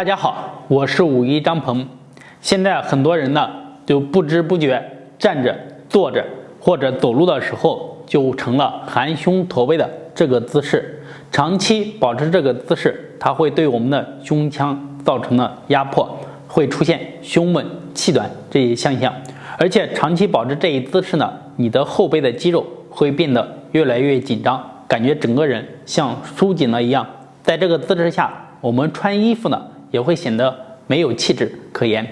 大家好，我是51张鹏。现在很多人呢，就不知不觉站着、坐着或者走路的时候，就成了含胸驼背的这个姿势。长期保持这个姿势，它会对我们的胸腔造成的压迫，会出现胸闷、气短这些现象。而且长期保持这一姿势呢，你的后背的肌肉会变得越来越紧张，感觉整个人像收紧了一样。在这个姿势下，我们穿衣服呢也会显得没有气质可言。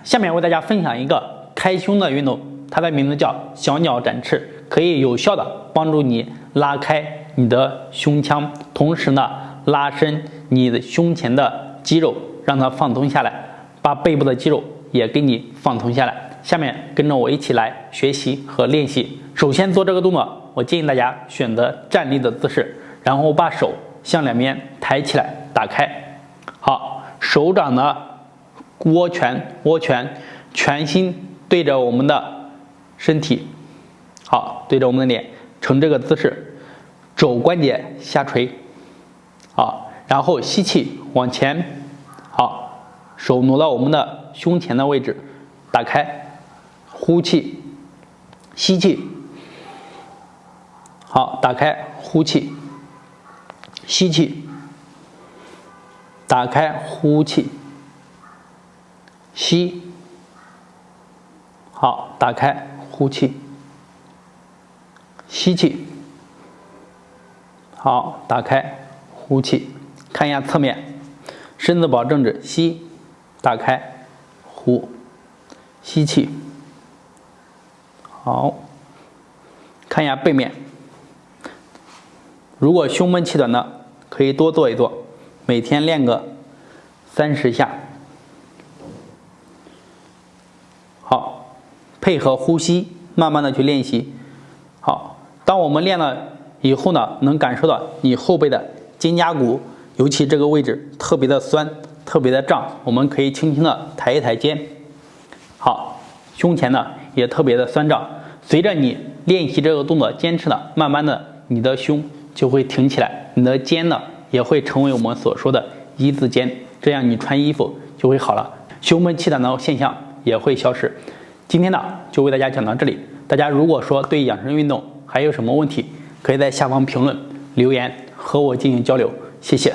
下面为大家分享一个开胸的运动，它的名字叫小鸟展翅，可以有效的帮助你拉开你的胸腔，同时呢拉伸你的胸前的肌肉，让它放松下来，把背部的肌肉也给你放松下来。下面跟着我一起来学习和练习。首先做这个动作，我建议大家选择站立的姿势，然后把手向两边抬起来，打开。好，手掌呢握拳，拳心对着我们的身体，好，对着我们的脸，呈这个姿势，肘关节下垂，好，然后吸气往前，好，手挪到我们的胸前的位置，打开，呼气，吸气，好，打开，呼气，吸气，打开，呼气，吸，好，打开，呼气，吸气，好，打开，呼气。看一下侧面，身子保正直，吸，打开，呼，吸气，好。看一下背面，如果胸闷气短的，可以多做一做，每天练个30下。好，配合呼吸，慢慢的去练习。好，当我们练了以后呢，能感受到你后背的肩胛骨，尤其这个位置特别的酸，特别的胀，我们可以轻轻的抬一抬肩。好，胸前呢也特别的酸胀。随着你练习这个动作，坚持呢，慢慢的你的胸就会挺起来，你的肩呢也会成为我们所说的一字肩，这样你穿衣服就会好了，胸闷气短的现象也会消失。今天呢就为大家讲到这里，大家如果说对养生运动还有什么问题，可以在下方评论留言和我进行交流，谢谢。